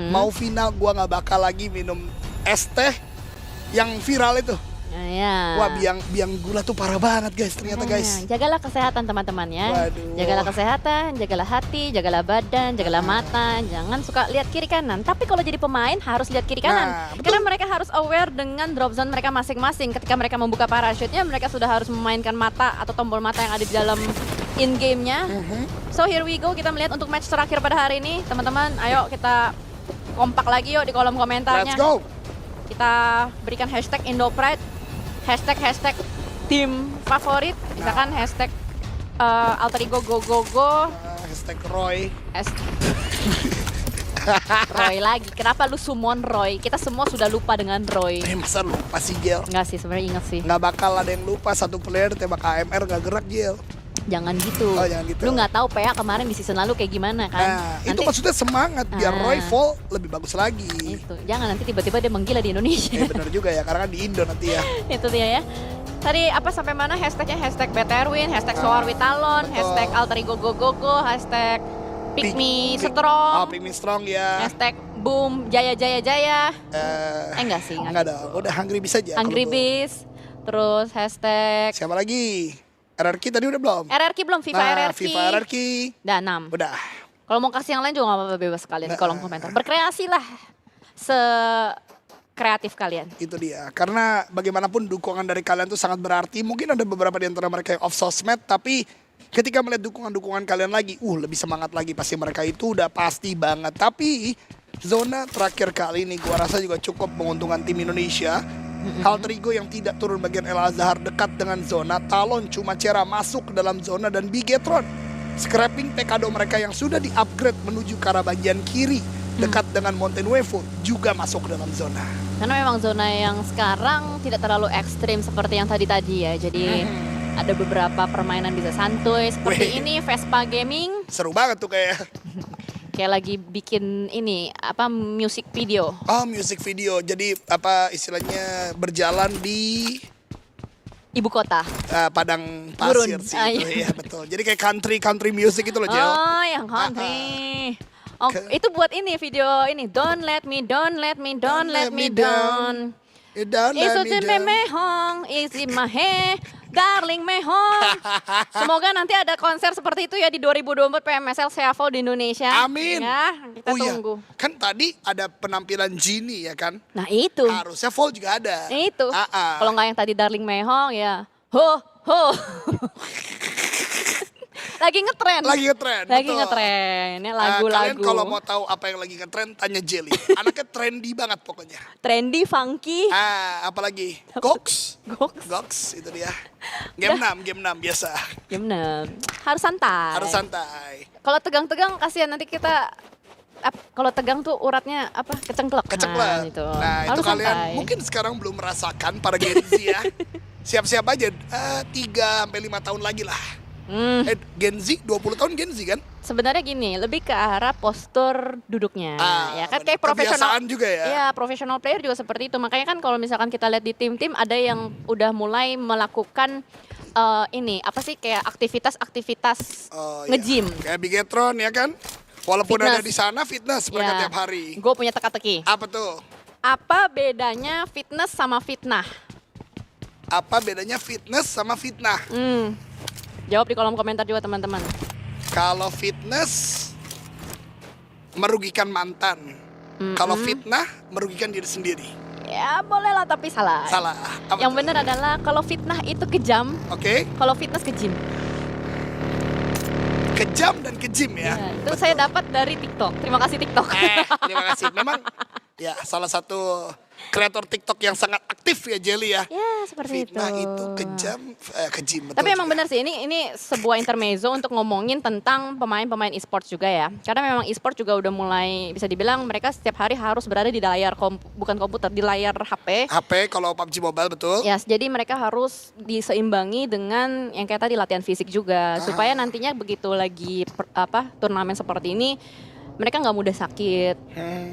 mau final gue nggak bakal lagi minum es teh yang viral itu. Ya. Wah, biang gula tuh parah banget guys, ternyata guys. Jagalah kesehatan teman-teman ya. Waduh. Jagalah kesehatan, jagalah hati, jagalah badan, jagalah mata. Jangan suka lihat kiri kanan. Tapi kalau jadi pemain harus lihat kiri kanan. Karena mereka harus aware dengan drop zone mereka masing-masing. Ketika mereka membuka parachute-nya, mereka sudah harus memainkan mata atau tombol mata yang ada di dalam in game-nya. So here we go, kita melihat untuk match terakhir pada hari ini. Teman-teman, ayo kita kompak lagi yuk di kolom komentarnya. Let's go. Kita berikan hashtag IndoPride. Hashtag tim favorit, misalkan hashtag alter ego go. Hashtag Roy. Roy lagi, kenapa lu summon Roy? Kita semua sudah lupa dengan Roy. Masa lupa sih Jel? Enggak sih, sebenarnya ingat sih. Nggak bakal ada yang lupa satu player tembak AMR nggak gerak Jel. Jangan gitu. Oh, jangan gitu. Lu nggak tahu PA kemarin di season lalu kayak gimana kan? Nah, itu maksudnya semangat biar Roy fall lebih bagus lagi. Itu, jangan nanti tiba-tiba dia menggila di Indonesia. Bener juga ya, karena kan di Indo nanti ya. Itu dia ya. Tadi apa sampai mana hashtagnya? Hashtag BTRwin, hashtag Soar with Talon, hashtag alter ego go, hashtag Pick Me Strong. Oh, Pick Me Strong ya. Hashtag Boom Jaya. Enggak sih. Enggak dong, udah Hungry Beast aja. Hungry Beast. Terus hashtag siapa lagi? RRQ tadi udah belum? RRQ belum, FIFA RRQ. FIFA RRQ. Udah 6. Udah. Kalau mau kasih yang lain juga gak apa-apa, bebas kalian di kolom komentar. Berkreasi lah kreatif kalian. Itu dia, karena bagaimanapun dukungan dari kalian tuh sangat berarti. Mungkin ada beberapa di antara mereka yang off sosmed, tapi ketika melihat dukungan-dukungan kalian lagi, lebih semangat lagi. Pasti mereka itu udah pasti banget. Tapi zona terakhir kali ini gua rasa juga cukup menguntungkan tim Indonesia. Alter ego yang tidak turun bagian El Azhar dekat dengan zona. Talon cuma Cera masuk ke dalam zona dan Bigetron scrapping Tekado mereka yang sudah di-upgrade menuju ke arah bagian kiri dekat dengan Mountain Wave juga masuk ke dalam zona. Karena memang zona yang sekarang tidak terlalu ekstrim seperti yang tadi-tadi ya. Jadi ada beberapa permainan bisa santuy seperti ini, Vespa Gaming. Seru banget tuh kayak. Kayak lagi bikin ini, music video. Oh, music video. Jadi istilahnya berjalan di ibu kota. Padang pasir sih itu. Iya betul. Jadi kayak country music itu loh, Jel. Oh, yang country. Oh, itu buat ini video ini. Don't let me down. Don't let me down. Mehong, isi mahe, darling mehong. Semoga nanti ada konser seperti itu ya di 2024 PMSL Seafol di Indonesia. Amin. Ya, kita tunggu. Iya. Kan tadi ada penampilan Genie ya kan? Nah itu. Harusnya Vol juga ada. Itu. Kalau nggak yang tadi darling mehong ya, ho. Lagi ngetren. Betul. Ya lagu-lagu. Kalian kalau mau tahu apa yang lagi ngetren, tanya Jelly. Anaknya trendy banget pokoknya. Trendy, funky. Apalagi Gox, itu dia. Game 6 biasa. Game 6. Harus santai. Kalau tegang-tegang kasihan nanti kita kalau tegang tuh uratnya kecengklek. Nah, itu harus kalian santai. mungkin sekarang belum merasakan para Gen Z ya. Siap-siap aja 3-5 tahun lagi lah. Gen Z, 20 tahun Gen Z kan? Sebenarnya gini, lebih ke arah postur duduknya. Ya kan kayak profesional juga ya. Ya, profesional player juga seperti itu. Makanya kan kalau misalkan kita lihat di tim-tim ada yang udah mulai melakukan kayak aktivitas nge-gym. Kayak Bigetron ya kan? Walaupun fitness. Ada di sana fitness mereka tiap hari. Gue punya teka-teki. Apa tuh? Apa bedanya fitness sama fitnah? Apa bedanya fitness sama fitnah? Jawab di kolom komentar juga teman-teman. Kalau fitness merugikan mantan. Kalau fitnah merugikan diri sendiri. Ya boleh lah tapi salah. Salah. Yang benar adalah kalau fitnah itu kejam. Oke. Kalau fitness kejim. Kejam dan kejim ya. Itu saya dapat dari TikTok. Terima kasih TikTok. Terima kasih. Memang ya salah satu kreator TikTok yang sangat aktif ya Jelly ya. Ya seperti fitnah itu. Kejim. Tapi emang benar sih ini sebuah intermezzo untuk ngomongin tentang pemain-pemain e-sport juga ya. Karena memang e-sport juga udah mulai bisa dibilang mereka setiap hari harus berada di layar bukan komputer, di layar HP. HP kalau PUBG Mobile betul. Ya, jadi mereka harus diseimbangi dengan yang kayak tadi latihan fisik juga supaya nantinya begitu lagi turnamen seperti ini mereka nggak mudah sakit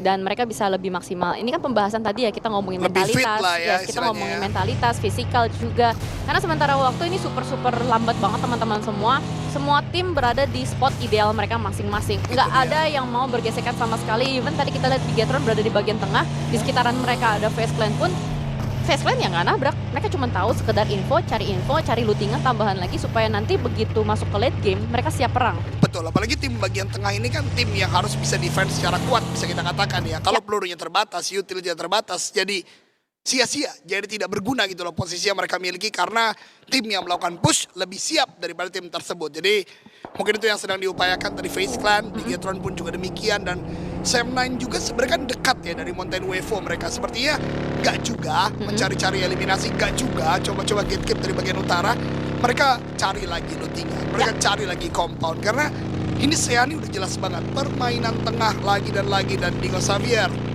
dan mereka bisa lebih maksimal. Ini kan pembahasan tadi ya, kita ngomongin Lebih fit mentalitas, lah ya, kita istilahnya ngomongin ya. mentalitas, fisikal juga. Karena sementara waktu ini super lambat banget teman-teman semua. Semua tim berada di spot ideal mereka masing-masing. Nggak dia. ada yang mau bergesekan sama sekali. Even tadi kita lihat Bigetron berada di bagian tengah, di sekitaran mereka ada Face Clan pun. Face Clan yang nggak nabrak, mereka cuma tahu sekedar info, cari lootingan tambahan lagi supaya nanti begitu masuk ke late game mereka siap perang. Betul, apalagi tim bagian tengah ini kan tim yang harus bisa defense secara kuat, bisa kita katakan ya. Kalau pelurunya terbatas, utility terbatas, jadi sia-sia, jadi tidak berguna gitu loh posisi yang mereka miliki karena tim yang melakukan push lebih siap daripada tim tersebut. Jadi mungkin itu yang sedang diupayakan dari Face Clan, Bigetron pun juga demikian, dan Sam9 juga sebenarnya kan dekat ya dari Mountain Wevo mereka. Sepertinya nggak juga mencari-cari eliminasi, nggak juga coba-coba gatekeep dari bagian utara. Mereka cari lagi lootingan, mereka cari lagi compound karena ini Seani udah jelas banget permainan tengah lagi dan Dingo Xavier.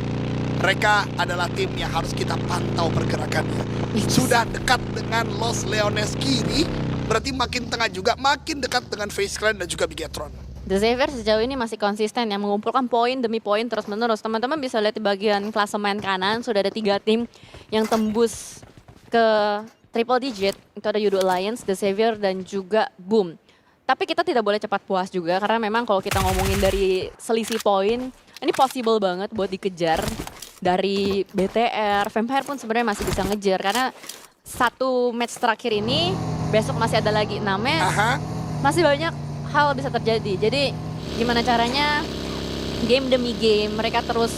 Mereka adalah tim yang harus kita pantau pergerakannya. Sudah dekat dengan Los Leones kiri, berarti makin tengah juga, makin dekat dengan Face Clan dan juga Bigetron. The Xavier sejauh ini masih konsisten yang mengumpulkan poin demi poin terus-menerus. Teman-teman bisa lihat di bagian klasemen kanan sudah ada 3 tim yang tembus ke triple digit. Itu ada Yudo Alliance, The Xavier, dan juga Boom. Tapi kita tidak boleh cepat puas juga karena memang kalau kita ngomongin dari selisih poin, ini possible banget buat dikejar. Dari BTR, Vampire pun sebenarnya masih bisa ngejar karena satu match terakhir ini besok masih ada lagi 6-nya. Masih banyak hal bisa terjadi. Jadi gimana caranya game demi game mereka terus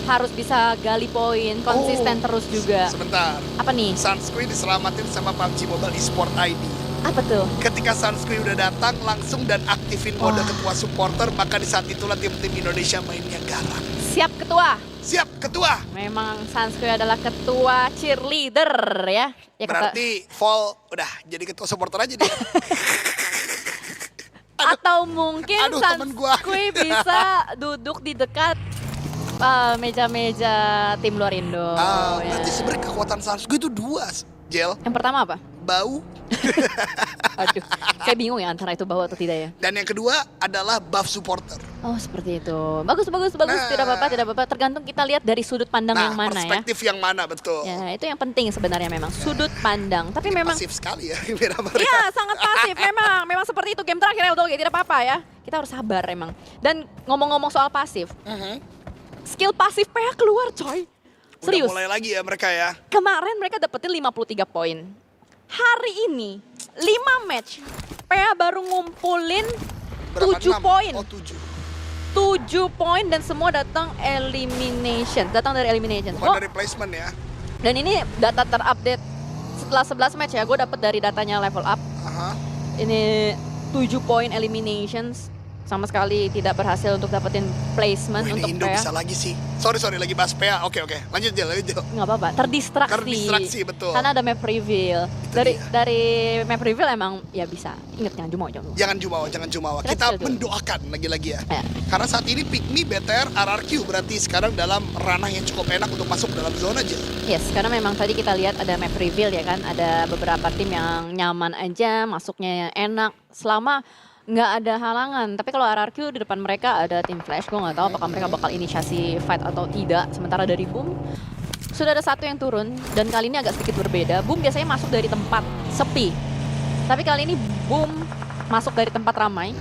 harus bisa gali poin, konsisten terus juga. Sebentar. Apa nih? Sunscreen diselamatin sama PUBG Mobile Esport ID. Apa tuh? Ketika Sunscreen udah datang langsung dan aktifin mode ketua supporter, maka di saat itulah tim-tim Indonesia mainnya garang. Siap ketua. Siap ketua. Memang Sunscreen adalah ketua cheerleader ya. Berarti Vol udah jadi ketua supporter aja dia. Atau mungkin temen gua. Sunscreen bisa duduk di dekat meja-meja tim luar Indo. Berarti sebenarnya kekuatan Sunscreen itu 2, Jel. Yang pertama apa? Bau. Aduh, saya bingung ya antara itu bau atau tidak ya. Dan yang kedua adalah buff supporter. Oh seperti itu. Bagus. Tidak apa-apa. Tergantung kita lihat dari sudut pandang yang mana perspektif yang mana, betul. ya. Ya itu yang penting sebenarnya memang sudut pandang. Tapi memang pasif sekali ya. Iya sangat pasif. Memang seperti itu game terakhir LDOG. Tidak apa-apa ya. Kita harus sabar emang. Dan ngomong-ngomong soal pasif, skill pasif PH keluar coy. Serius. Udah mulai lagi ya mereka ya. Kemarin mereka dapetin 53 poin. Hari ini 5 match PH baru ngumpulin 7 poin. Oh 7. 7 poin dan semua datang elimination. Datang dari elimination. Bukan dari placement ya. Dan ini data terupdate setelah 11 match ya. Gue dapet dari datanya level up. Ini 7 poin eliminations. Sama sekali tidak berhasil untuk dapetin placement untuk Indo PA. bisa lagi sih. Sorry lagi bahas PA. Oke. Lanjut Jel. Nggak apa-apa, terdistraksi. Betul. Karena ada map reveal. Dari map reveal emang ya bisa. Ingat jangan jumawa. Jangan jumawa. Kita mendoakan lagi-lagi ya. Karena saat ini Pikmi, BTR, RRQ berarti sekarang dalam ranah yang cukup enak untuk masuk dalam zona aja. Yes, karena memang tadi kita lihat ada map reveal ya kan. Ada beberapa tim yang nyaman aja, masuknya yang enak. Selama nggak ada halangan, tapi kalau RRQ di depan mereka ada tim Flash, gue nggak tahu apakah mereka bakal inisiasi fight atau tidak. Sementara dari Boom sudah ada satu yang turun dan kali ini agak sedikit berbeda. Boom biasanya masuk dari tempat sepi, tapi kali ini Boom masuk dari tempat ramai.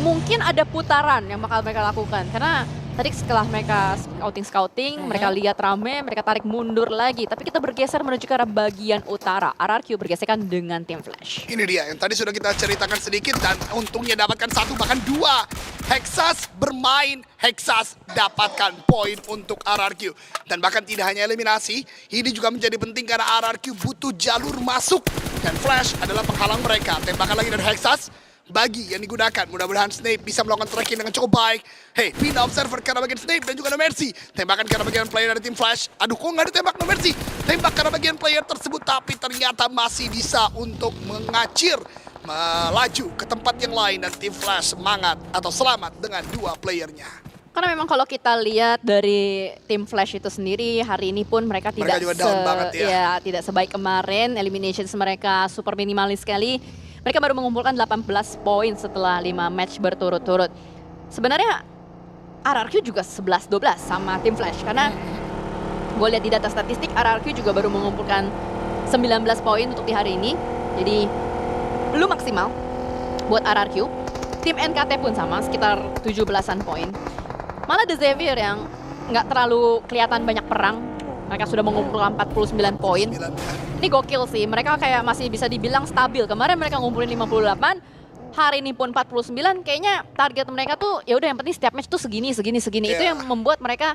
Mungkin ada putaran yang bakal mereka lakukan karena tadi setelah mereka scouting, mereka lihat rame, mereka tarik mundur lagi. Tapi kita bergeser menuju ke arah bagian utara. RRQ bergesekan dengan tim Flash. Ini dia yang tadi sudah kita ceritakan sedikit dan untungnya dapatkan 1 bahkan 2. Hexas bermain, Hexas dapatkan poin untuk RRQ. Dan bahkan tidak hanya eliminasi, ini juga menjadi penting karena RRQ butuh jalur masuk. Dan Flash adalah penghalang mereka. Tembakan lagi dari Hexas. Bagi yang digunakan, mudah-mudahan Snape bisa melakukan tracking dengan cukup baik. Hey, pindah observer karena bagian Snape dan juga ada Mercy. Tembakan karena bagian player dari tim Flash. Aduh, kok nggak ditembak no Mercy? Tembak karena bagian player tersebut, tapi ternyata masih bisa untuk mengacir, melaju ke tempat yang lain dan tim Flash semangat atau selamat dengan 2 playernya. Karena memang kalau kita lihat dari tim Flash itu sendiri, hari ini pun mereka tidak juga down banget ya. Tidak sebaik kemarin. Eliminations mereka super minimalis sekali. Mereka baru mengumpulkan 18 poin setelah 5 match berturut-turut. Sebenarnya RRQ juga 11-12 sama tim Flash. Karena gue lihat di data statistik RRQ juga baru mengumpulkan 19 poin untuk di hari ini. Jadi belum maksimal buat RRQ. Tim NKT pun sama, sekitar 17-an poin. Malah The Xavier yang nggak terlalu kelihatan banyak perang. Mereka sudah mengumpulkan 49 poin. Ini gokil sih, mereka kayak masih bisa dibilang stabil. Kemarin mereka ngumpulin 58, hari ini pun 49. Kayaknya target mereka tuh ya udah yang penting setiap match tuh segini. Itu yang membuat mereka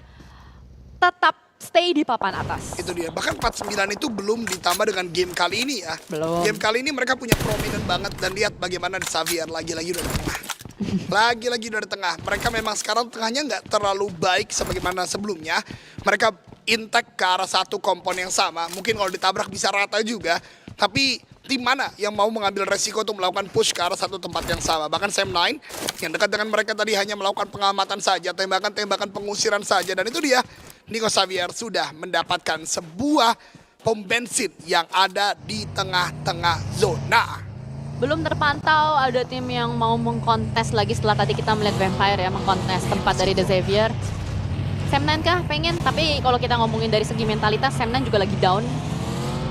tetap stay di papan atas. Itu dia. Bahkan 49 itu belum ditambah dengan game kali ini ya. Belum. Game kali ini mereka punya prominent banget dan lihat bagaimana Xavier lagi-lagi udah di tengah. Lagi-lagi udah di tengah. Mereka memang sekarang tengahnya nggak terlalu baik sebagaimana sebelumnya. Mereka intact ke arah satu kompon yang sama. Mungkin kalau ditabrak bisa rata juga. Tapi tim mana yang mau mengambil resiko untuk melakukan push ke arah satu tempat yang sama. Bahkan Sam9 yang dekat dengan mereka tadi hanya melakukan pengamatan saja. Tembakan-tembakan pengusiran saja. Dan itu dia, Nico Xavier sudah mendapatkan sebuah pom bensin yang ada di tengah-tengah zona. Belum terpantau ada tim yang mau mengkontes lagi setelah tadi kita melihat Vampire ya mengkontes tempat dari The Xavier. Sam9 kah pengen, tapi kalau kita ngomongin dari segi mentalitas, Sam9 juga lagi down.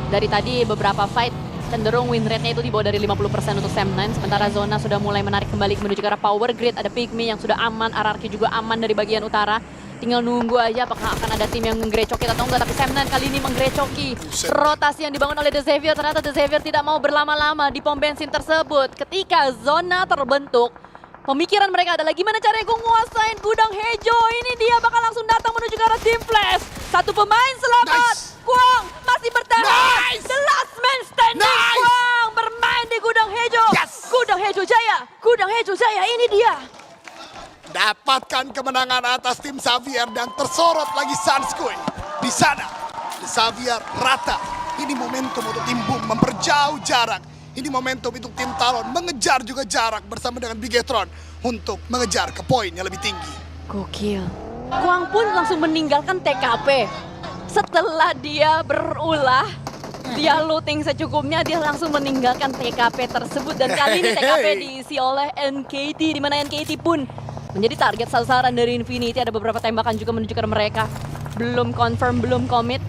Dari tadi beberapa fight cenderung win rate-nya itu di bawah dari 50% untuk Sam9. Sementara Zona sudah mulai menarik kembali menuju ke arah power grid. Ada Pygmy yang sudah aman, RRQ juga aman dari bagian utara. Tinggal nunggu aja apakah akan ada tim yang menggerecoki atau enggak. Tapi Sam9 kali ini menggerecoki rotasi yang dibangun oleh The Xavier. Ternyata The Xavier tidak mau berlama-lama di pom bensin tersebut. Ketika zona terbentuk, pemikiran mereka adalah gimana caranya gue nguasain gudang hijau. Ini dia bakal langsung datang menuju ke arah tim Flash. Satu pemain selamat. Kuang masih bertahan. The last man standing. Kuang bermain di gudang hijau. Gudang hijau jaya. Gudang hijau jaya, ini dia. Dapatkan kemenangan atas tim Xavier dan tersorot lagi Sunskui. Di sana, di Xavier rata. Ini momentum untuk tim Boom memperjauh jarak. Ini momentum untuk tim Talon mengejar juga jarak bersama dengan Bigetron untuk mengejar ke poin yang lebih tinggi. Gokil. Kuang pun langsung meninggalkan TKP. Setelah dia berulah, dia looting secukupnya, dia langsung meninggalkan TKP tersebut. Dan kali ini TKP diisi oleh NKT, di mana NKT pun menjadi target sasaran dari Infinity. Ada beberapa tembakan juga menuju ke mereka. Belum confirm, belum commit.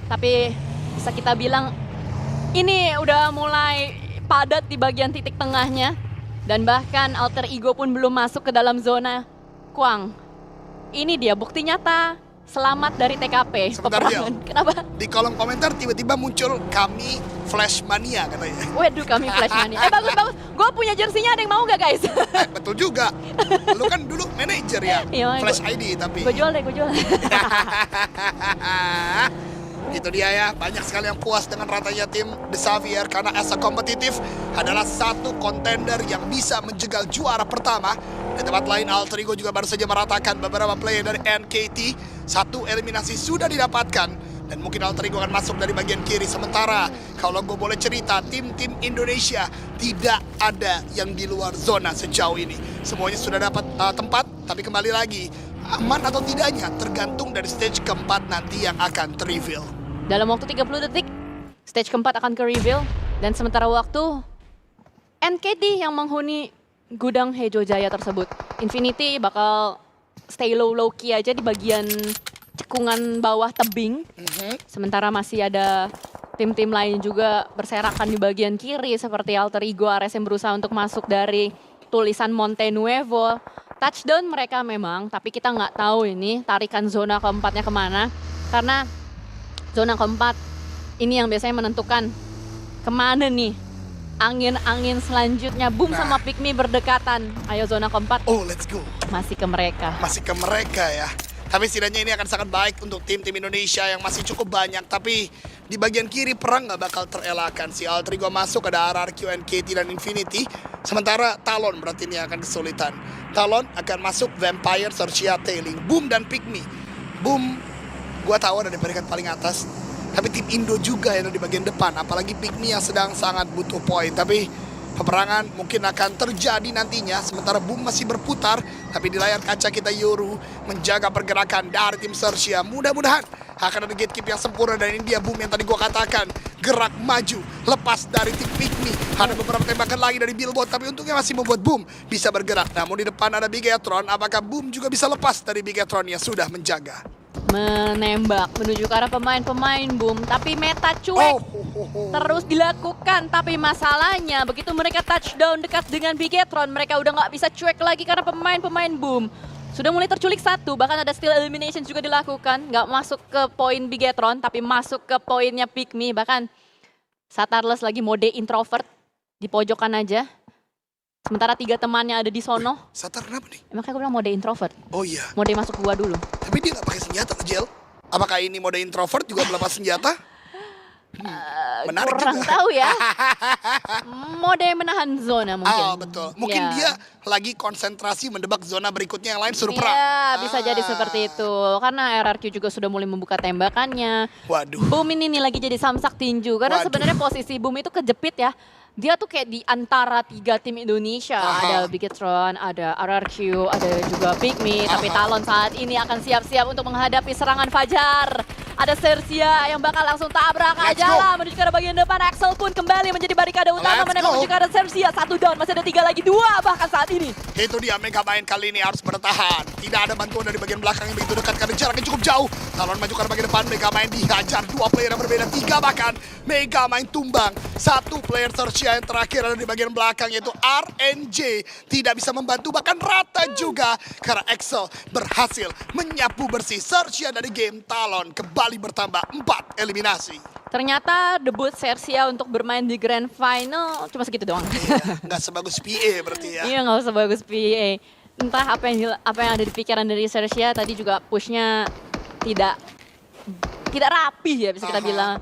Tapi bisa kita bilang ini udah mulai padat di bagian titik tengahnya. Dan bahkan Alter Ego pun belum masuk ke dalam zona. Kuang, ini dia bukti nyata selamat dari TKP. Sebentar Jel. Kenapa? Di kolom komentar tiba-tiba muncul kami Flash Mania katanya. Waduh, kami Flash Mania. Bagus. Gue punya jersinya, ada yang mau gak guys? Betul juga. Lu kan dulu manajer ya. Iya, Flash ID tapi. Gue jual deh. Itu dia ya, banyak sekali yang puas dengan ratanya tim The Xavier karena as a kompetitif adalah satu kontender yang bisa menjegal juara pertama. Di tempat lain Alter Ego juga baru saja meratakan beberapa player dari NKT. Satu eliminasi sudah didapatkan dan mungkin Alter Ego akan masuk dari bagian kiri. Sementara kalau gue boleh cerita, tim-tim Indonesia tidak ada yang di luar zona sejauh ini. Semuanya sudah dapat tempat, tapi kembali lagi aman atau tidaknya tergantung dari stage keempat nanti yang akan ter-reveal. Dalam waktu 30 detik, stage keempat akan ke-reveal. Dan sementara waktu, NKT yang menghuni gudang Hejo Jaya tersebut. Infinity bakal stay low key aja di bagian cekungan bawah tebing. Sementara masih ada tim-tim lain juga berserakan di bagian kiri. Seperti Alter Ego, Ares yang berusaha untuk masuk dari tulisan Monte Nuevo. Touchdown mereka memang, tapi kita nggak tahu ini tarikan zona keempatnya kemana. Karena zona keempat ini yang biasanya menentukan kemana nih angin-angin selanjutnya. Boom sama Pygmy berdekatan. Ayo zona keempat. Oh, let's go. Masih ke mereka. Masih ke mereka ya. Tapi setidaknya ini akan sangat baik untuk tim-tim Indonesia yang masih cukup banyak. Tapi di bagian kiri perang nggak bakal terelakkan. Si Alter Ego masuk, ada RRQ, NKT, dan Infinity. Sementara Talon berarti ini akan kesulitan. Talon akan masuk Vampire, Searchia, Tailing. Boom dan Pygmy. Boom, gua tahu ada di peringkat paling atas. Tapi tim Indo juga yang ada di bagian depan. Apalagi Pygmy yang sedang sangat butuh poin. Tapi Peperangan mungkin akan terjadi nantinya sementara Boom masih berputar. Tapi di layar kaca kita Yoru menjaga pergerakan dari tim Sersia. Mudah-mudahan akan ada gatekeep yang sempurna. Dan ini dia Boom yang tadi gua katakan, gerak maju lepas dari tim Pikmi. Ada beberapa tembakan lagi dari Billboard, tapi untungnya masih membuat Boom bisa bergerak. Namun di depan ada Bigetron. Apakah Boom juga bisa lepas dari Bigetron yang sudah menjaga? Menembak menuju ke arah pemain-pemain Boom, tapi meta cuek terus dilakukan. Tapi masalahnya begitu mereka touchdown dekat dengan Bigetron, mereka udah nggak bisa cuek lagi karena pemain-pemain Boom sudah mulai terculik satu. Bahkan ada steal elimination juga dilakukan, nggak masuk ke poin Bigetron tapi masuk ke poinnya Pikmi. Bahkan Satarless lagi mode introvert di pojokan aja. Sementara 3 temannya ada di sono. Satar kenapa nih? Makanya gue bilang mode introvert. Oh iya. Mode masuk gua dulu. Tapi dia nggak pakai senjata, Jel. Apakah ini mode introvert juga melepas senjata? Menarik Kurang juga. tahu ya. Mode menahan zona mungkin. Oh betul. Mungkin Ya. dia lagi konsentrasi mendebak zona berikutnya yang lain suruh perang. Iya, bisa jadi seperti itu. Karena RRQ juga sudah mulai membuka tembakannya. Waduh. Boom ini nih lagi jadi samsak tinju. Karena Waduh. sebenarnya posisi Boom itu kejepit ya. Dia tuh kayak di antara 3 tim Indonesia. Aha. Ada Bigetron, ada RRQ, ada juga Pikmi. Tapi Aha. Talon saat ini akan siap-siap untuk menghadapi serangan Fajar. Ada Sersia yang bakal langsung tabrak Let's aja go. lah menuju ke arah bagian depan. Axel pun kembali menjadi barikade utama Let's menembak go. menuju ke arah Sersia. 1 down, masih ada 3 lagi, 2 bahkan saat ini. Itu dia Megamind kali ini harus bertahan. Tidak ada bantuan dari bagian belakang yang begitu dekat karena jaraknya cukup jauh. Talon maju ke arah bagian depan, Megamind dihajar 2 player yang berbeda, 3 bahkan. Megamind tumbang. 1 player Sersia yang terakhir ada di bagian belakang yaitu RNJ. Tidak bisa membantu bahkan rata juga karena Axel berhasil menyapu bersih Sersia dari game. Talon kembali bertambah 4 eliminasi. Ternyata debut Sersia untuk bermain di Grand Final cuma segitu doang. Nggak sebagus PA berarti ya. Iya, nggak usah bagus PA. Entah apa yang ada di pikiran dari Sersia tadi juga pushnya tidak rapi ya bisa kita Aha. bilang.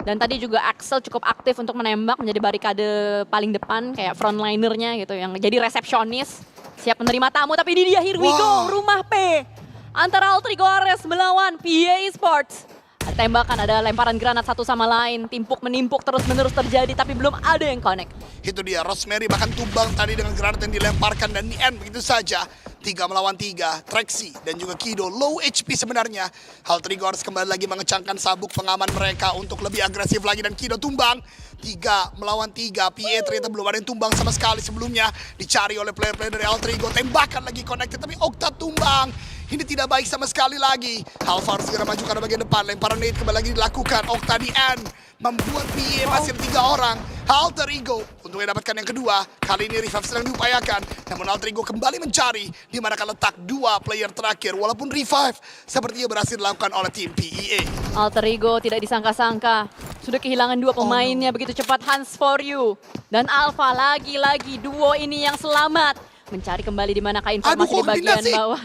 Dan tadi juga Axel cukup aktif untuk menembak menjadi barikade paling depan kayak frontlinernya gitu yang jadi resepsionis siap menerima tamu. Tapi ini dia, here we go, Wah. rumah P antara Altrigo Ares melawan PA Esports. Ada tembakan, ada lemparan granat satu sama lain, timpuk menimpuk terus-menerus terjadi tapi belum ada yang connect. Itu dia, Rosemary bahkan tumbang tadi dengan granat yang dilemparkan dan di end begitu saja. 3 melawan 3, Trexi dan juga Kido low HP sebenarnya. Altrigo harus kembali lagi mengecangkan sabuk pengaman mereka untuk lebih agresif lagi dan Kido tumbang. 3 melawan 3, PA ternyata belum ada yang tumbang sama sekali sebelumnya. Dicari oleh player-player dari Altrigo, tembakan lagi connected tapi Okta tumbang. Ini tidak baik sama sekali lagi. Alpha harus segera maju ke arah bagian depan. Lemparan nade kembali lagi dilakukan. Okta di end. Membuat PA masih ada 3 orang. Alter Ego untuk mendapatkan yang kedua. Kali ini revive sedang diupayakan. Namun Alter Ego kembali mencari di mana letak 2 player terakhir. Walaupun revive sepertinya berhasil dilakukan oleh tim PEA. Alter Ego tidak disangka-sangka. Sudah kehilangan 2 pemainnya begitu cepat. Hans for you. Dan Alpha lagi-lagi duo ini yang selamat. Mencari kembali di manakah informasi Aduh, di bagian koordinasi. bawah.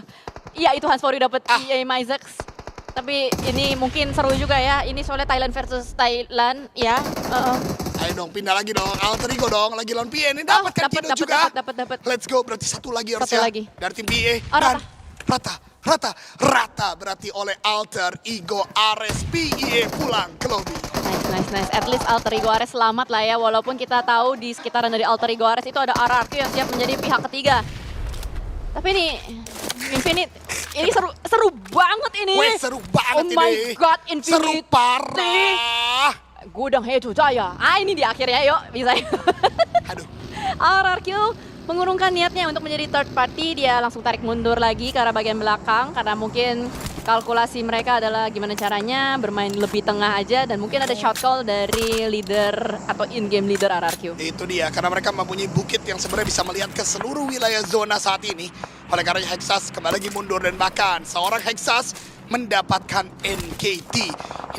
Iya, itu Hans for you dapat EA Myzax. Tapi ini mungkin seru juga ya. Ini soalnya Thailand versus Thailand ya. Ayo dong, pindah lagi dong. Alter Ego dong, lagi lawan PA. Ini dapatkan Kido juga. dapat. Let's go, berarti satu lagi harusnya. lagi. Dari tim PA. Oh, Dan rata berarti oleh Alter Ego Ares. PEA pulang ke lobby. Nice. At least Alter Ego Ares selamat lah ya. Walaupun kita tahu di sekitaran dari Alter Ego Ares itu ada RRQ yang siap menjadi pihak ketiga. Tapi ini Infinite, ini seru banget ini. Weh, seru banget ini. Oh my god, Infinite. Seru parah. Gudang Heju Jaya. Ini di akhirnya yuk, bisa. Aduh. RRQ mengurungkan niatnya untuk menjadi third party. Dia langsung tarik mundur lagi ke arah bagian belakang. Karena mungkin kalkulasi mereka adalah gimana caranya bermain lebih tengah aja. Dan mungkin ada shot call dari leader atau in-game leader RRQ. Itu dia, karena mereka mempunyai bukit yang sebenarnya bisa melihat ke seluruh wilayah zona saat ini. Oleh karena Hexas kembali lagi mundur dan bahkan seorang Hexas mendapatkan NKT.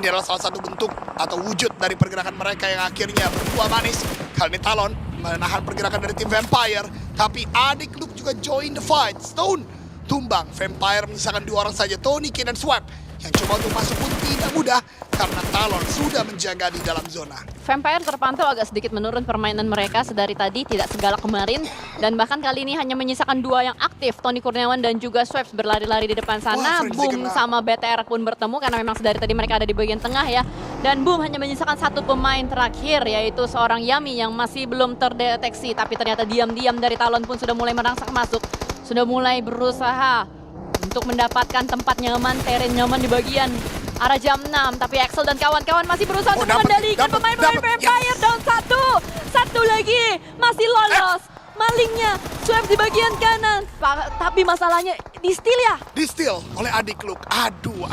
Ini adalah salah satu bentuk atau wujud dari pergerakan mereka yang akhirnya berbuah manis. Kali ini Talon menahan pergerakan dari tim Vampire. Tapi adik Luke juga join the fight. Stone tumbang. Vampire menyisakan 2 orang saja, Tony, Ken, dan Swap. Yang coba untuk masuk pun tidak mudah. karena Talon sudah menjaga di dalam zona. Vampire terpantau agak sedikit menurun permainan mereka sedari tadi, tidak segalak kemarin. Dan bahkan kali ini hanya menyisakan 2 yang aktif. Tony Kurniawan dan juga Swaps berlari-lari di depan sana. Frenzy Boom kena. sama BTR pun bertemu karena memang sedari tadi mereka ada di bagian tengah ya. Dan Boom hanya menyisakan 1 pemain terakhir, yaitu seorang Yami yang masih belum terdeteksi. Tapi ternyata diam-diam dari Talon pun sudah mulai merangsak masuk. Sudah mulai berusaha untuk mendapatkan tempat nyaman, teren nyaman di bagian arah jam 6, tapi Axel dan kawan-kawan masih berusaha untuk mengendalikan pemain-pemain Vampire. Down 1 lagi masih lolos. Malingnya Swaps di bagian kanan, tapi masalahnya di steal ya. Di steal oleh adik Luke. Aduh.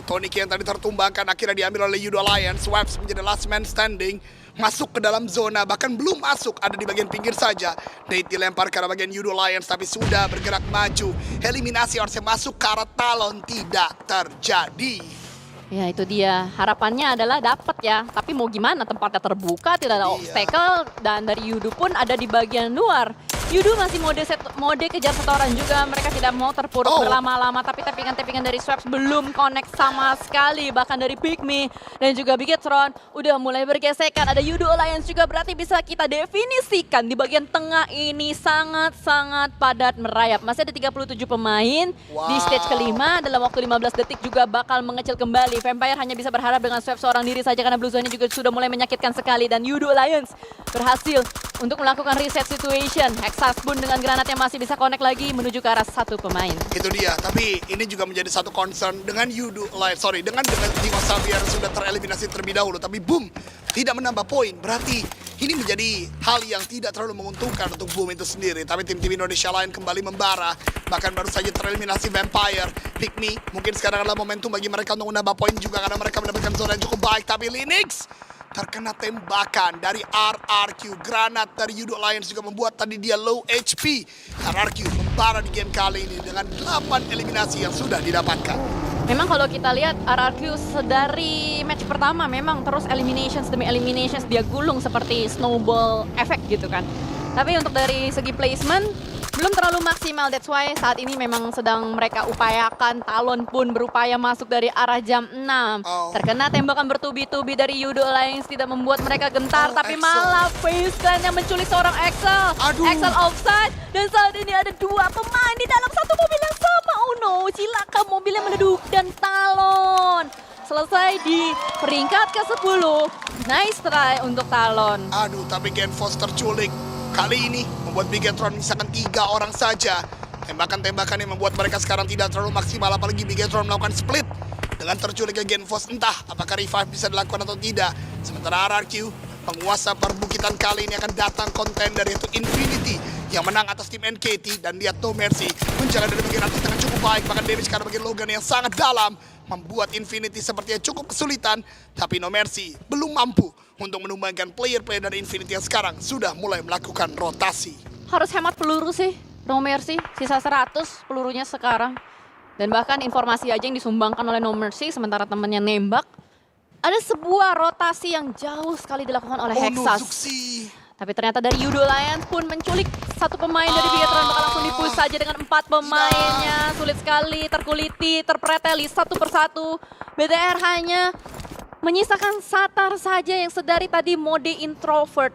Tonic yang tadi tertumbangkan akhirnya diambil oleh Yudo Alliance. Swaps menjadi last man standing. Masuk ke dalam zona, bahkan belum masuk, ada di bagian pinggir saja. Nate dilempar ke arah bagian Yudo Alliance, tapi sudah bergerak maju. Eliminasi harusnya masuk ke arah Talon, tidak terjadi. Ya itu dia, harapannya adalah dapat ya. Tapi mau gimana, tempatnya terbuka, tidak ada obstacle. Dan dari Yudo pun ada di bagian luar. Yudo masih mode kejar setoran juga. Mereka tidak mau terpuruk berlama-lama. Tapi tappingan-tappingan dari Swaps belum connect sama sekali. Bahkan dari Pygmy dan juga Bigetron udah mulai bergesekan. Ada Yudo Alliance juga, berarti bisa kita definisikan di bagian tengah ini sangat-sangat padat merayap. Masih ada 37 pemain di stage kelima. Dalam waktu 15 detik juga bakal mengecil kembali. Vampire hanya bisa berharap dengan Swaps seorang diri saja karena blue zone-nya juga sudah mulai menyakitkan sekali. Dan Yudo Alliance berhasil untuk melakukan reset situation. Hexasbun dengan granatnya masih bisa connect lagi menuju ke arah 1 pemain. Itu dia, tapi ini juga menjadi satu concern dengan dengan Timo Xavier sudah tereliminasi terlebih dahulu, tapi Boom tidak menambah poin. Berarti ini menjadi hal yang tidak terlalu menguntungkan untuk Boom itu sendiri. Tapi tim-tim Indonesia lain kembali membara, bahkan baru saja tereliminasi Vampire. Pygmy mungkin sekarang adalah momentum bagi mereka untuk menambah poin juga karena mereka mendapatkan zona yang cukup baik. Tapi Linux terkena tembakan dari RRQ. Granat dari Yudo Alliance juga membuat tadi dia low HP. RRQ membara di game kali ini dengan 8 eliminasi yang sudah didapatkan. Memang kalau kita lihat RRQ dari match pertama memang terus eliminations demi eliminations dia gulung seperti snowball effect gitu kan. Tapi untuk dari segi placement belum terlalu maksimal, that's why saat ini memang sedang mereka upayakan. Talon pun berupaya masuk dari arah jam 6. Terkena tembakan bertubi-tubi dari Yudo Alliance tidak membuat mereka gentar, tapi malah FaZe yang menculik seorang Axel. Axel offside, dan saat ini ada 2 pemain di dalam satu mobil yang sama. Oh no, cilaka mobilnya meleduk dan Talon selesai di peringkat ke-10. Nice try untuk Talon. Tapi Genfos terculik. Kali ini membuat Bigetron menyisakan 3 orang saja. Tembakan-tembakan yang membuat mereka sekarang tidak terlalu maksimal, apalagi Bigetron melakukan split dengan terculiknya Genfos. Entah apakah revive bisa dilakukan atau tidak. Sementara RRQ, penguasa perbukitan kali ini akan datang kontender yaitu Infinity yang menang atas tim NKT. Dan lihat No Mercy menjaga dari bagian atas dengan cukup baik, bahkan damage karena bagian Logan yang sangat dalam membuat Infinity sepertinya cukup kesulitan. Tapi No Mercy belum mampu untuk menumbangkan player-player dari Infinity yang sekarang sudah mulai melakukan rotasi. Harus hemat peluru sih, No Mercy. Sisa 100 pelurunya sekarang. Dan bahkan informasi aja yang disumbangkan oleh No Mercy sementara temennya nembak. Ada sebuah rotasi yang jauh sekali dilakukan oleh Hexas. Tapi ternyata dari Yudo Alliance pun menculik 1 pemain dari Bigetron, bakal langsung dipush saja dengan 4 pemainnya. Sulit sekali, terkuliti, terpreteli satu persatu. BTR hanya menyisakan Satar saja yang sedari tadi mode introvert.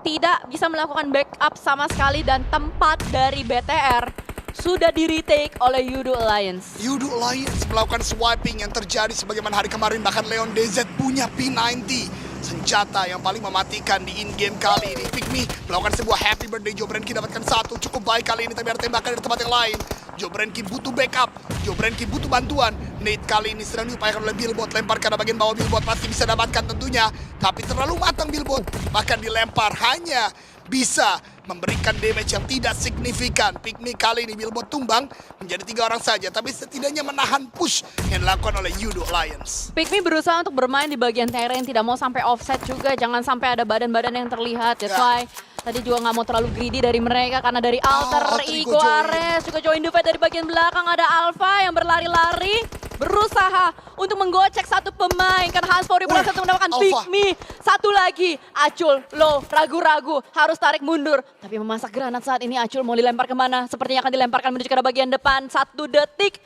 Tidak bisa melakukan backup sama sekali dan tempat dari BTR sudah di-retake oleh Yudo Alliance. Yudo Alliance melakukan swiping yang terjadi sebagaimana hari kemarin. Bahkan Leon DZ punya P90. Senjata yang paling mematikan di in-game kali ini. Pygmy melakukan sebuah happy birthday. Jobrenki dapatkan 1, cukup baik kali ini, tapi ada tembakan dari tempat yang lain. Jobrenki butuh backup, Jobrenki butuh bantuan. Nate kali ini sedang diupayakan oleh Billboard. Lempar karena bagian bawah Billboard pasti bisa dapatkan tentunya. Tapi terlalu matang Billboard, bahkan dilempar hanya bisa memberikan damage yang tidak signifikan. Pygmy kali ini Billboard tumbang menjadi 3 orang saja, tapi setidaknya menahan push yang dilakukan oleh Yudo Alliance. Pygmy berusaha untuk bermain di bagian terrain, tidak mau sampai offset juga, jangan sampai ada badan-badan yang terlihat. That's why tadi juga nggak mau terlalu greedy dari mereka karena dari Alter Ego Ares juga join the fight dari bagian belakang. Ada Alpha yang berlari-lari berusaha untuk menggocek 1 pemain karena Hans Fori berhasil mendapatkan Pygmy. 1 lagi, Acul low, ragu-ragu, harus tarik mundur. Tapi memasak granat saat ini. Acul mau dilempar kemana? Sepertinya akan dilemparkan menuju ke bagian depan. 1 detik.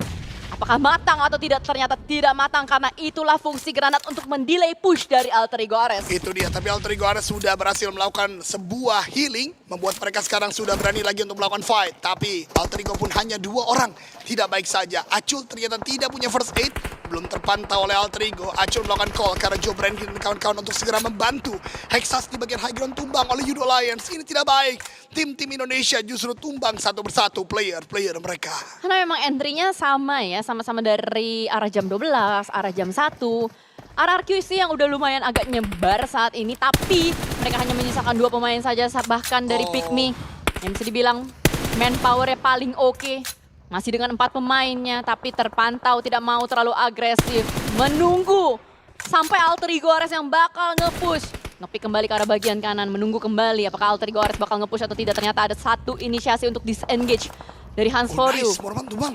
Apakah matang atau tidak? Ternyata tidak matang karena itulah fungsi granat untuk mendelay push dari Alter Ego Ares. Itu dia, tapi Alter Ego Ares sudah berhasil melakukan sebuah healing, membuat mereka sekarang sudah berani lagi untuk melakukan fight. Tapi Alter Ego pun hanya 2 orang, tidak baik saja. Acul ternyata tidak punya first aid, belum terpantau oleh Alter Ego. Acul melakukan call karena Joe Brankin dan kawan-kawan untuk segera membantu. Hexas di bagian high ground tumbang oleh Yudo Alliance. Ini tidak baik. Tim-tim Indonesia justru tumbang satu persatu player-player mereka. Karena memang entry-nya sama ya, sama-sama dari arah jam 12, arah jam 1. RRQ sih yang udah lumayan agak nyebar saat ini, tapi mereka hanya menyisakan 2 pemain saja, bahkan dari Pygmy yang bisa dibilang manpower-nya paling oke. Masih dengan 4 pemainnya, tapi terpantau tidak mau terlalu agresif. Menunggu sampai Alter Ego Ares yang bakal nge-push. Nge-pick kembali ke arah bagian kanan, menunggu kembali apakah Alter Ego Ares bakal nge-push atau tidak. Ternyata ada satu inisiasi untuk disengage dari Hans For You.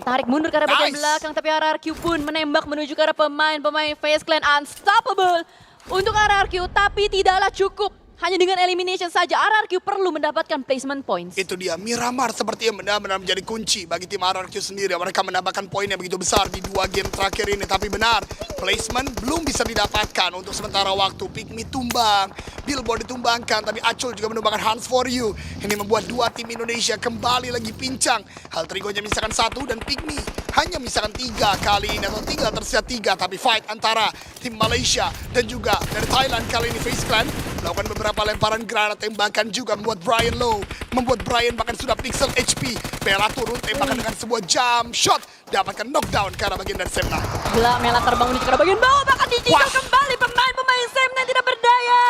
Tarik mundur ke arah bagian belakang, tapi RRQ pun menembak menuju ke arah pemain FaZe Clan. Unstoppable untuk RRQ, tapi tidaklah cukup. Hanya dengan elimination saja, RRQ perlu mendapatkan placement points. Itu dia, Miramar sepertinya benar-benar menjadi kunci bagi tim RRQ sendiri. Mereka mendapatkan poin yang begitu besar di 2 game terakhir ini. Tapi benar, placement belum bisa didapatkan untuk sementara waktu. Pygmy tumbang, Billboard ditumbangkan, tapi Acul juga menumbangkan Hans For You. Ini membuat 2 tim Indonesia kembali lagi pincang. Alter Ego-nya misalkan 1 dan Pygmy hanya misalkan 3 kali ini, atau 3 tersisa 3. Tapi fight antara tim Malaysia dan juga dari Thailand kali ini FaZe Clan melakukan beberapa lemparan granat tembakan juga membuat Brian low. Membuat Brian bahkan sudah pixel HP. Mela turun tembakan dengan sebuah jump shot. Dapatkan knockdown ke arah bagian dari Semna. Gila, Mela terbang menuju ke arah bagian bawah. Bahkan ditinggal kembali pemain Semna tidak berdaya.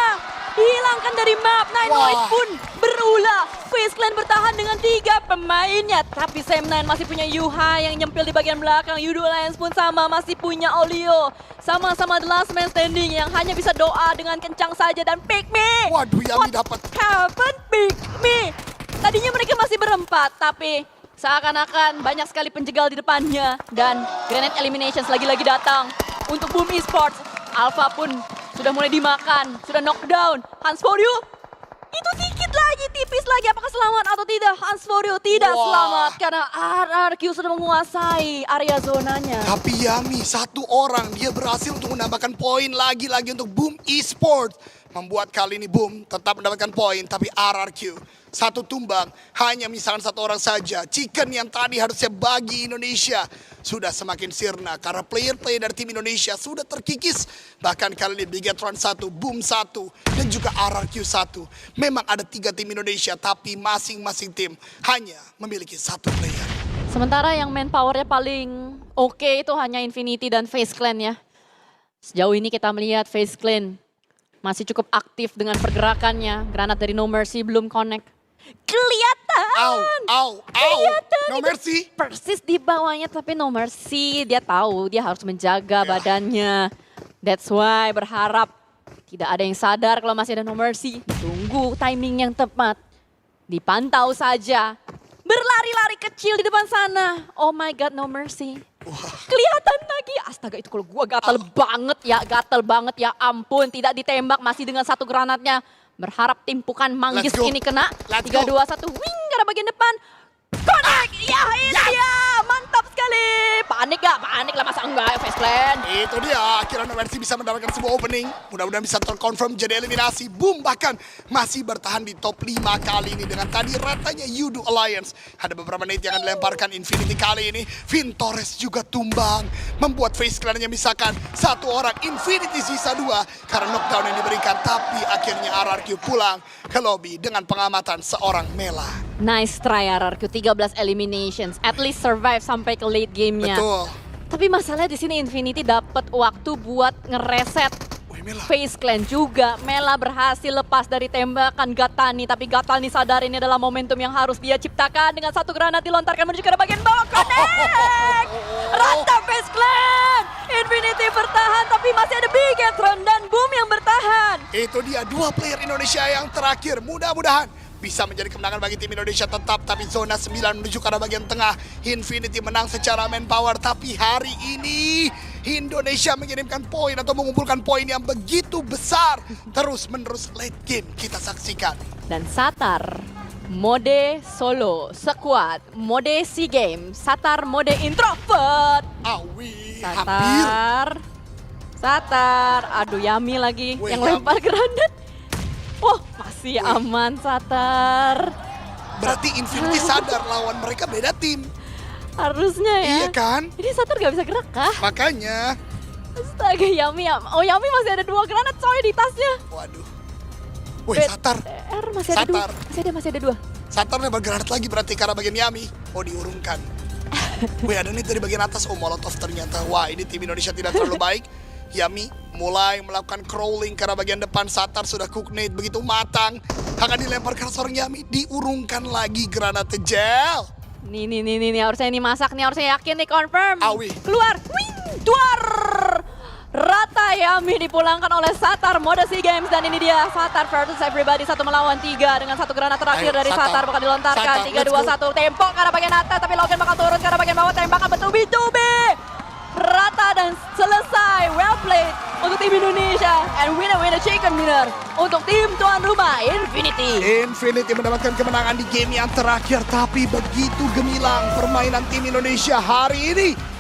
Dihilangkan dari map. Nine pun berulah. FaZe Clan bertahan dengan 3 pemainnya. Tapi Semna masih punya Yuha yang nyempil di bagian belakang. Yudo Alliance pun sama, masih punya Olio. Sama-sama the last man standing yang hanya bisa doa dengan kencang saja. Dan Pygmy. Waduh, Yami dapat. Happened Pygmy. Tadinya mereka masih berempat, tapi seakan-akan banyak sekali penjegal di depannya. Dan Grenade Eliminations lagi-lagi datang untuk Boom Esports. Alpha pun sudah mulai dimakan, sudah knockdown. Hans For You, itu dikit lagi, tipis lagi. Apakah selamat atau tidak? Hans For You tidak selamat karena RRQ sudah menguasai area zonanya. Tapi Yami, 1 orang, dia berhasil untuk menambahkan poin lagi-lagi untuk Boom Esports. Membuat kali ini Boom tetap mendapatkan poin, tapi RRQ 1 tumbang, hanya misalkan 1 orang saja. Chicken yang tadi harusnya bagi Indonesia sudah semakin sirna karena player-player dari tim Indonesia sudah terkikis. Bahkan kali ini Bigetron 1, Boom 1, dan juga RRQ 1. Memang ada 3 tim Indonesia, tapi masing-masing tim hanya memiliki 1 player. Sementara yang manpowernya paling oke itu hanya Infinity dan FaZe Clan ya. Sejauh ini kita melihat FaZe Clan masih cukup aktif dengan pergerakannya. Granat dari No Mercy belum connect. Kelihatan. Kelihatan. No Mercy. Persis di bawahnya tapi No Mercy. Dia tahu dia harus menjaga badannya. That's why berharap tidak ada yang sadar kalau masih ada No Mercy. Tunggu timing yang tepat. Dipantau saja. Berlari-lari kecil di depan sana. Oh my God, No Mercy. Kelihatan lagi. Astaga, itu kalau gua gatel banget ya, ampun. Tidak ditembak, masih dengan 1 granatnya. Berharap timpukan manggis ini kena. 3, 2, 1, wing ke arah bagian depan. Connect, ya ini dia. Mantap sekali. Panik gak? Panik lah, masa enggak ya FaZe Clan. Itu dia, akhirnya No Mercy bisa mendapatkan sebuah opening. Mudah-mudahan bisa terkonfirm jadi eliminasi. Boom bahkan masih bertahan di top 5 kali ini dengan tadi ratanya Yudo Alliance. Ada beberapa nade yang akan dilemparkan Infinity kali ini. Vin Torres juga tumbang. Membuat FaZe Clan hanya misalkan 1 orang, Infinity sisa 2 karena knockdown yang diberikan. Tapi akhirnya RRQ pulang ke lobby dengan pengamatan seorang Mela. Nice try RRQ, 13 eliminations. At least survive sampai ke late game-nya. Betul. Tapi masalahnya di sini Infinity dapat waktu buat ngereset FaZe Clan juga. Mela berhasil lepas dari tembakan Gatani, tapi Gatani sadar ini adalah momentum yang harus dia ciptakan. Dengan 1 granat dilontarkan menuju ke arah bagian bawah. Connect! Rata FaZe Clan! Infinity bertahan, tapi masih ada Bigetron dan Boom yang bertahan. Itu dia 2 player Indonesia yang terakhir. Mudah-mudahan bisa menjadi kemenangan bagi tim Indonesia tetap. Tapi zona 9 menuju ke arah bagian tengah. Infinity menang secara manpower. Tapi hari ini Indonesia mengirimkan poin atau mengumpulkan poin yang begitu besar. Terus menerus late game kita saksikan. Dan Satar Mode solo, squad, mode SEA Games, Satar mode introvert. Awi, hampir. Satar, aduh Yami lagi Weh, yang Yami. lempar granat. Oh, masih aman Satar. Berarti Infinity sadar lawan mereka beda tim. Harusnya ya. Iya kan? Ini Satar gak bisa gerak kah? Makanya. Astaga Yami, oh Yami masih ada 2 granat coy di tasnya. Waduh. Wih, Satar. BTR masih ada 2. Satar. Masih ada 2. Satar nembak granat lagi berarti karena bagian Yami. Oh, diurungkan. Wih, ada nih dari bagian atas. Oh, Molotov ternyata. Wah, ini tim Indonesia tidak terlalu baik. Yami mulai melakukan crawling karena bagian depan Satar sudah cook nade begitu matang. Akan dilempar ke seorang Yami. Diurungkan lagi granat gel. Nih, harusnya ini masak nih, harusnya yakin nih, confirm. Awi. Keluar, win, duar. Rata Yami dipulangkan oleh Satar mode SEA Games dan ini dia Satar versus everybody 1 melawan 3 dengan 1 granat terakhir Ayo, dari Satar bakal dilontarkan. Satar, let's 3, 2, 1 tembok ke arah bagian atas tapi Logan bakal turun ke arah bagian bawah, tembakan bertubi-tubi. Rata dan selesai, well played untuk tim Indonesia and winner chicken dinner untuk tim tuan rumah Infinity. Infinity mendapatkan kemenangan di game yang terakhir. Tapi begitu gemilang permainan tim Indonesia hari ini.